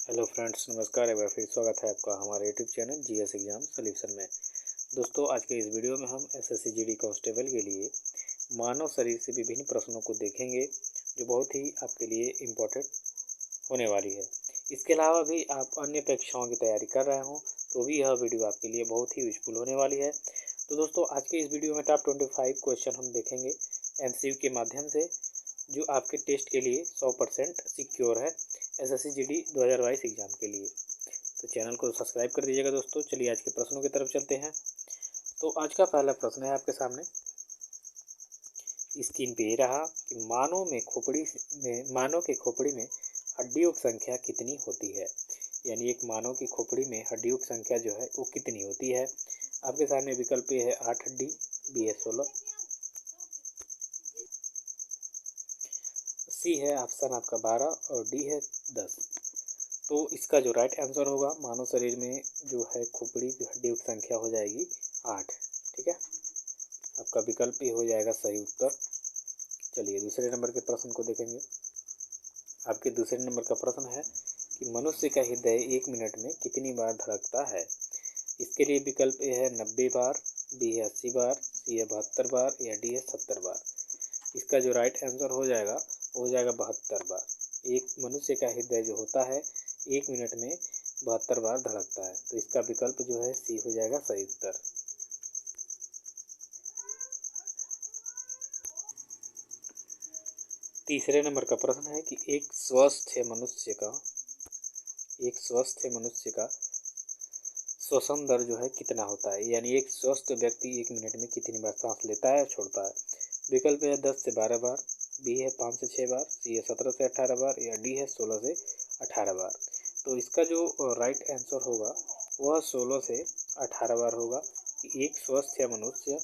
Hello friends, नमस्कार। एक बार फिर स्वागत है आपका हमारे YouTube channel GS exam solution में। दोस्तों, आज के इस वीडियो में हम एसएससी जीडी कांस्टेबल के लिए मानव शरीर से विभिन्न प्रश्नों को देखेंगे, जो बहुत ही आपके लिए इम्पोर्टेंट होने वाली है। इसके अलावा भी आप अन्य परीक्षाओं की तैयारी कर रहे हों तो भी यह वीडियो आपके लिए बहुत ही यूजफुल होने वाली है। तो दोस्तों, आज के इस वीडियो में टॉप 25 क्वेश्चन हम देखेंगे एमसीक्यू के माध्यम से, जो आपके टेस्ट के लिए 100% सिक्योर है एसएससी जीडी 2022 एग्जाम के लिए। तो चैनल को सब्सक्राइब कर दीजिएगा दोस्तों। चलिए आज के प्रश्नों की तरफ चलते हैं। तो आज का पहला प्रश्न है आपके सामने, स्क्रीन पे ये रहा कि मानव के खोपड़ी में हड्डियों की संख्या कितनी होती है। यानी एक मानव की खोपड़ी में हड्डियों की संख्या जो है वो कितनी होती है। आपके सामने विकल्प ए है 8 हड्डी, बी है 16, सी है ऑप्शन आपका 12 और डी है 10। तो इसका जो राइट आंसर होगा, मानव शरीर में जो है खोपड़ी की हड्डियों की संख्या हो जाएगी 8। ठीक है, आपका विकल्प ये हो जाएगा सही उत्तर। चलिए दूसरे नंबर के प्रश्न को देखेंगे। आपके दूसरे नंबर का प्रश्न है कि मनुष्य का हृदय 1 मिनट में कितनी बार धड़कता है। इसके लिए विकल्प ए है 90 बार, बी है 80 बार, सी है 72 बार या डी है 70 बार। इसका जो राइट आंसर हो जाएगा 72 बार। एक मनुष्य का हृदय जो होता है 1 मिनट में 72 बार धड़कता है। तो इसका विकल्प जो है सी हो जाएगा सही उत्तर। तीसरे नंबर का प्रश्न है कि एक स्वस्थ मनुष्य का श्वसन दर जो है कितना होता है। यानी एक स्वस्थ व्यक्ति 1 मिनट में कितनी बार सांस लेता है और छोड़ता है। विकल्प है 10 से 12 बार, बी है 5 से 6 बार, सी है 17 से 18 बार या डी है 16 से 18 बार। तो इसका जो राइट आंसर होगा वह 16 से 18 बार होगा कि एक स्वस्थ मनुष्य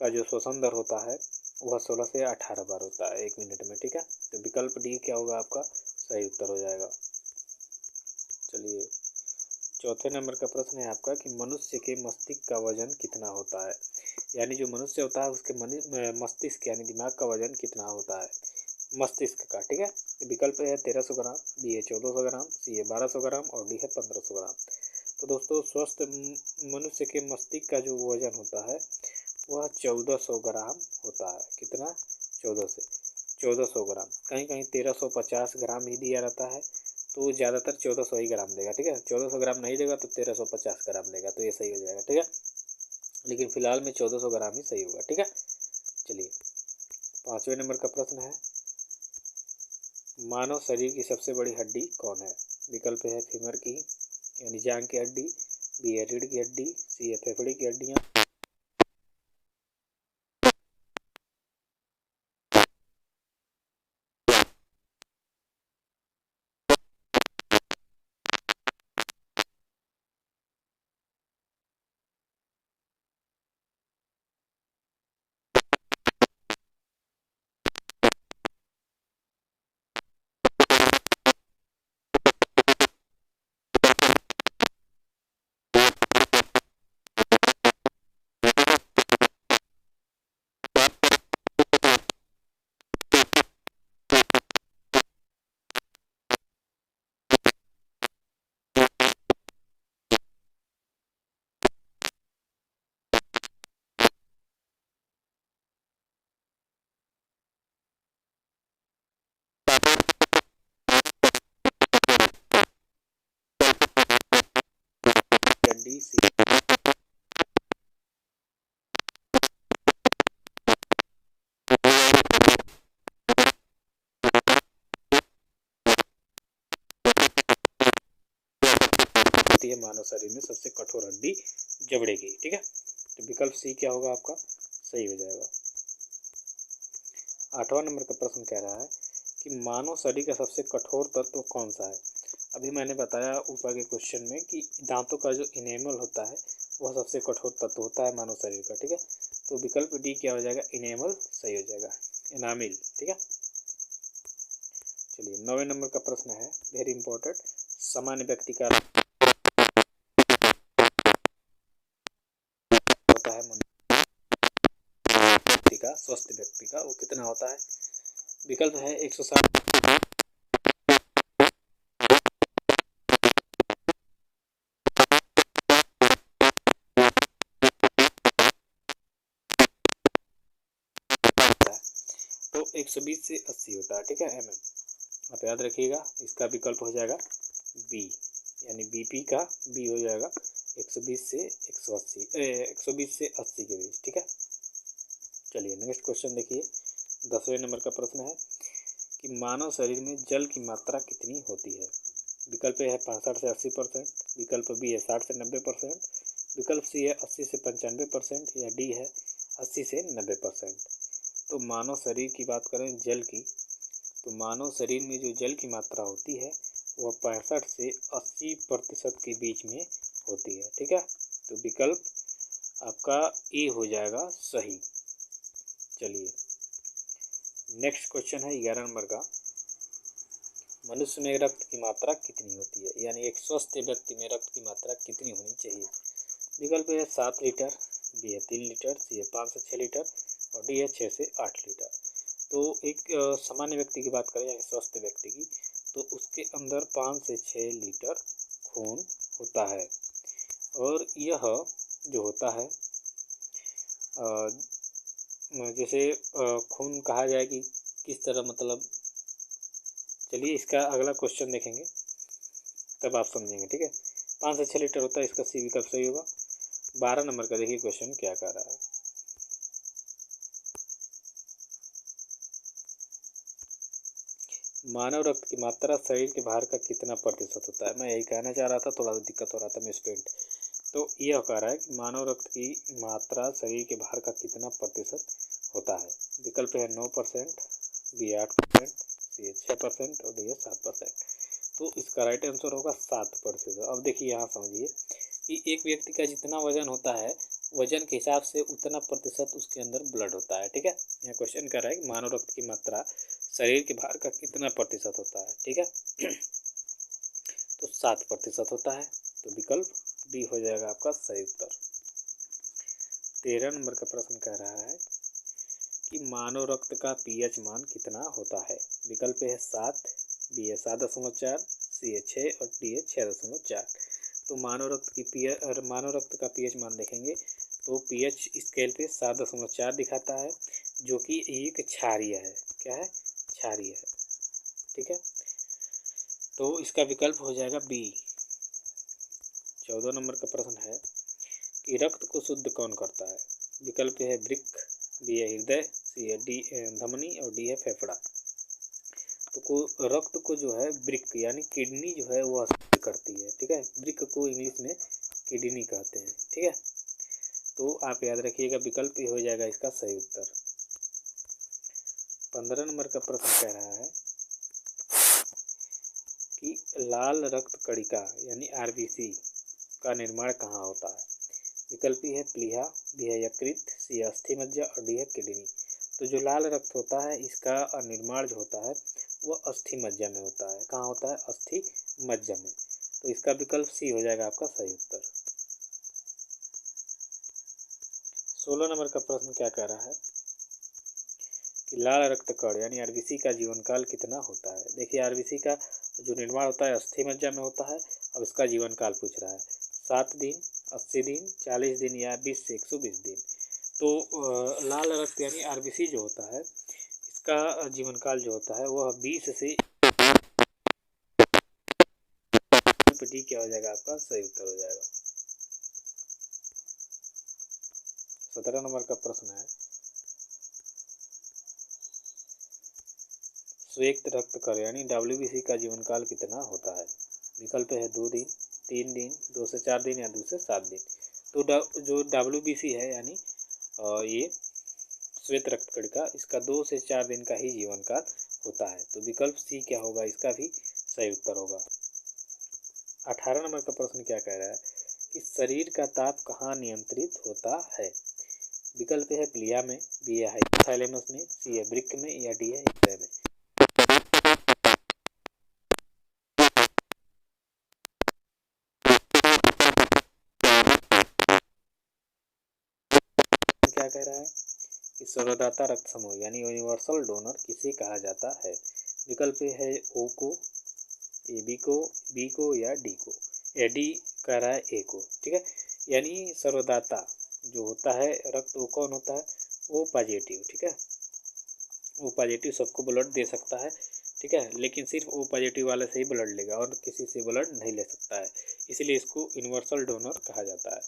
का जो श्वसन दर होता है वह 16 से 18 बार होता है 1 मिनट में। ठीक है, तो विकल्प डी क्या होगा आपका सही उत्तर हो जाएगा। चलिए चौथे नंबर का प्रश्न है आपका कि मनुष्य के मस्तिष्क का वजन कितना होता है। यानी जो मनुष्य होता है उसके मस्तिष्क यानी दिमाग का वजन कितना होता है मस्तिष्क का। ठीक है, विकल्प है 1300 ग्राम, बी है 1400 ग्राम, सी है 1200 ग्राम और डी है 1500 ग्राम। तो दोस्तों, स्वस्थ मनुष्य के मस्तिष्क का जो वजन होता है वह 1400 ग्राम होता है। कितना? 1400 ग्राम। कहीं कहीं 1350 ग्राम ही दिया रहता है, तो ज़्यादातर 1400 ही ग्राम देगा। ठीक है, 1400 ग्राम नहीं देगा तो 1350 ग्राम देगा, तो ये सही हो जाएगा। ठीक है, लेकिन फिलहाल में 1400 ग्राम ही सही होगा। ठीक है, चलिए पाँचवें नंबर का प्रश्न है, मानव शरीर की सबसे बड़ी हड्डी कौन है। विकल्प है फीमर की यानी जांग की हड्डी, बी है रीढ़ की हड्डी, सी है फेफड़े की हड्डियाँ, हड्डी सी। होती है मानव शरीर में सबसे कठोर हड्डी जबड़े की। ठीक है, तो विकल्प सी क्या होगा आपका सही हो जाएगा। आठवां नंबर का प्रश्न कह रहा है कि मानव शरीर का सबसे कठोर तत्व कौन सा है। अभी मैंने बताया ऊपर के क्वेश्चन में कि दांतों का जो इनेमल होता है वह सबसे कठोर तत्व होता है मानव शरीर का। ठीक है, तो विकल्प डी क्या हो जाएगा, इनेमल सही हो जाएगा, इनामिल। ठीक है, चलिए 9वें नंबर का प्रश्न है, वेरी इंपॉर्टेंट। सामान्य व्यक्ति का होता है व्यक्ति का, स्वस्थ व्यक्ति का वो कितना होता है। विकल्प है 160, 120 से 80 होता है, ठीक है, mm। आप याद रखिएगा, इसका विकल्प हो जाएगा बी, यानी बीपी का बी हो जाएगा 120 से 180, 120 से 80 के बीच, ठीक है। चलिए नेक्स्ट क्वेश्चन देखिए, 10वें नंबर का प्रश्न है कि मानव शरीर में जल की मात्रा कितनी होती है। विकल्प ए है 65 से 80%, विकल्प बी है 60 से 90%, विकल्प सी है 80 से 95% या डी है 80 से 90%। तो मानव शरीर की बात करें जल की, तो मानव शरीर में जो जल की मात्रा होती है वह 65 से 80% के बीच में होती है, ठीक है। तो विकल्प आपका ए हो जाएगा सही। चलिए नेक्स्ट क्वेश्चन है 11 नंबर का, मनुष्य में रक्त की मात्रा कितनी होती है, यानी एक स्वस्थ व्यक्ति में रक्त की मात्रा कितनी होनी चाहिए। विकल्प है 7 लीटर, बी है 3 लीटर, सी है 5 से 6 लीटर और डी है 6 से 8 लीटर। तो एक सामान्य व्यक्ति की बात करें, यानी स्वस्थ व्यक्ति की, तो उसके अंदर 5 से 6 लीटर खून होता है। और यह जो होता है जैसे खून कहा जाए कि किस तरह, मतलब चलिए इसका अगला क्वेश्चन देखेंगे तब आप समझेंगे, ठीक है। 5 से 6 लीटर होता है, इसका सी विकल्प सही होगा। 12 नंबर का देखिए क्वेश्चन क्या कह रहा है। मानव रक्त की मात्रा शरीर के भार का कितना प्रतिशत होता है। मैं यही कहना चाह रहा था, थोड़ा दिक्कत हो रहा था मिसप्रिंट। तो यह कह रहा है कि मानव रक्त की मात्रा शरीर के भार का कितना प्रतिशत होता है। विकल्प है 9%, बी 8%, सी 6% और डी 7%। तो इसका राइट आंसर होगा 7%। अब देखिए यहाँ समझिए कि एक व्यक्ति का जितना वजन होता है, वजन के हिसाब से उतना प्रतिशत उसके अंदर ब्लड होता है, ठीक है। यहाँ क्वेश्चन कर रहा है कि मानव रक्त की मात्रा शरीर के भार का कितना प्रतिशत होता है, ठीक है। तो 7% होता है, तो विकल्प डी हो जाएगा आपका सही उत्तर। 13 नंबर का प्रश्न कह रहा है कि मानव रक्त का पीएच मान कितना होता है। विकल्प है 7, बी है 7.4, सी है 6 और डी है 6.4। तो मानव रक्त का पीएच मान देखेंगे तो पीएच स्केल पे 7.4 दिखाता है, जो कि एक क्षारीय है। क्या है? क्षारीय है, ठीक है। तो इसका विकल्प हो जाएगा बी। 14 नंबर का प्रश्न है कि रक्त को शुद्ध कौन करता है। विकल्प है वृक्क, बी है हृदय, सी है डी धमनी और डी है फेफड़ा। तो रक्त को जो है वृक्क यानी किडनी जो है वह शुद्ध करती है, ठीक है। वृक्क को इंग्लिश में किडनी कहते हैं, ठीक है। तो आप याद रखिएगा, विकल्प हो जाएगा इसका सही उत्तर। 15 नंबर का प्रश्न कह रहा है कि लाल रक्त कणिका यानी आरबीसी का निर्माण कहाँ होता है। विकल्प है प्लीहा, बी है यकृत, सी है अस्थि मज्जा और डी है किडनी। तो जो लाल रक्त होता है इसका निर्माण जो होता है वह अस्थि मज्जा में होता है। कहाँ होता है? अस्थि मज्जा में। तो इसका विकल्प सी हो जाएगा आपका सही उत्तर। 16 नंबर का प्रश्न क्या कह रहा है कि लाल रक्त कण यानी आरबीसी का जीवन काल कितना होता है। देखिए आरबीसी का जो निर्माण होता है अस्थि मज्जा में होता है। अब इसका जीवन काल पूछ रहा है, 7 दिन, 80 दिन, 40 दिन या 20 से 120 दिन। तो लाल रक्त यानी आरबीसी जो होता है इसका जीवन काल जो होता है वह 20 से डी क्या हो जाएगा आपका सही उत्तर हो जाएगा। 17 नंबर का प्रश्न है, श्वेत रक्त कण यानी डब्ल्यूबीसी का जीवन काल कितना होता है। विकल्प है 2 दिन, 3 दिन, 2 से 4 दिन या 2 से 7 दिन। तो जो डब्ल्यूबीसी है यानी ये श्वेत रक्त कणिका, इसका 2 से 4 दिन का ही जीवन काल होता है। तो विकल्प सी क्या होगा, इसका भी सही उत्तर होगा। 18 नंबर का प्रश्न क्या कह रहा है कि शरीर का ताप कहाँ नियंत्रित होता है। विकल्प है प्लीहा में, बी है हाइपोथैलेमस में, सी है वृक्क में या डी है हृदय में। क्या कह रहा है कि सर्वदाता रक्त समूह यानी यूनिवर्सल डोनर किसे कहा जाता है। विकल्प है ओ को, ए बी को या डी को। या डी कह रहा है ए को, ठीक है। यानी सर्वदाता जो होता है रक्त वो कौन होता है, वो पॉजिटिव, ठीक है। ओ पॉजिटिव सबको ब्लड दे सकता है, ठीक है, लेकिन सिर्फ ओ पॉजिटिव वाले से ही ब्लड लेगा और किसी से ब्लड नहीं ले सकता है, इसलिए इसको यूनिवर्सल डोनर कहा जाता है।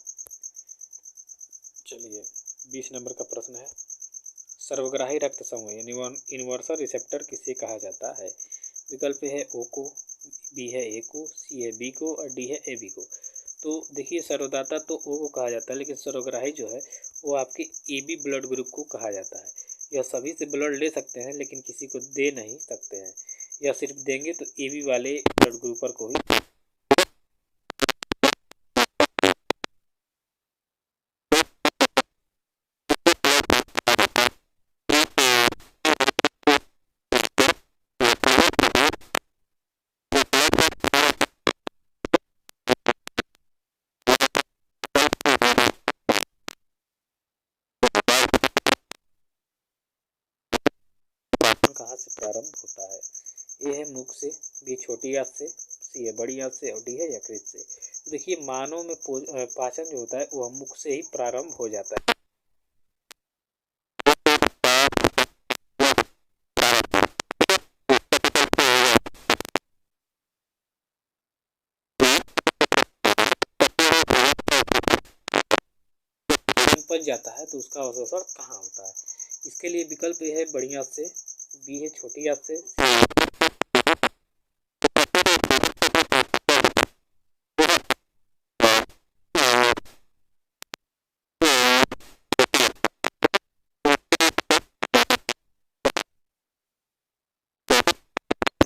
चलिए 20 नंबर का प्रश्न है, सर्वग्राही रक्त समूह यानी यूनिवर्सल रिसेप्टर किसे कहा जाता है? विकल्प है ओ को, बी है ए को, सी है बी को और डी है ए बी को। तो देखिए सर्वदाता तो ओ को कहा जाता है, लेकिन सर्वग्राही जो है वो आपके ए बी ब्लड ग्रुप को कहा जाता है। यह सभी से ब्लड ले सकते हैं लेकिन किसी को दे नहीं सकते हैं, या सिर्फ देंगे तो ए बी वाले ब्लड ग्रुपर को ही। कहाँ से प्रारंभ होता है? ए है मुख से, बी छोटी आंत से, सी है बड़ी आंत से और डी है यकृत से। तो देखिए मानव में पाचन जो होता है वह मुख से ही प्रारंभ हो जाता है। पच जाता है तो उसका अवशोषण कहाँ होता है? इसके लिए विकल्प ए है बड़ी आंत से, बी है छोटी आंत से,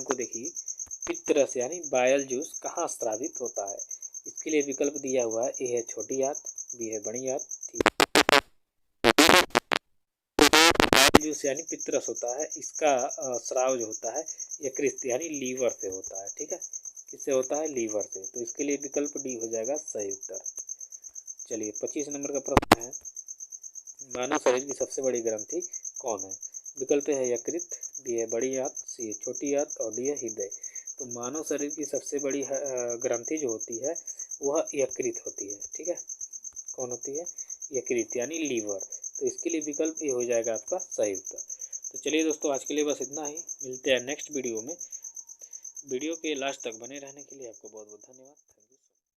को देखिए पित्तरस यानी बायल जूस कहाँ स्रावित होता है? इसके लिए विकल्प दिया हुआ है, ए है छोटी आंत, बी है बड़ी आंत, जूस यानी पित्तरस होता है, इसका स्राव जो होता है यकृत यानी लीवर से होता है, ठीक है, किससे होता है? लीवर से। तो इसके लिए विकल्प डी हो जाएगा सही उत्तर। चलिए 25 नंबर का प्रश्न है, मानव शरीर की सबसे बड़ी ग्रंथि कौन है? विकल्प है यकृत, बी है बड़ी आंत, सी है छोटी आंत और डी है हृदय। तो मानव शरीर की सबसे बड़ी ग्रंथि जो होती है वह यकृत होती है, ठीक है, कौन होती है? यकृत यानी लीवर। तो इसके लिए विकल्प ये हो जाएगा आपका सही उत्तर। तो चलिए दोस्तों आज के लिए बस इतना ही, मिलते हैं नेक्स्ट वीडियो में। वीडियो के लास्ट तक बने रहने के लिए आपको बहुत बहुत धन्यवाद।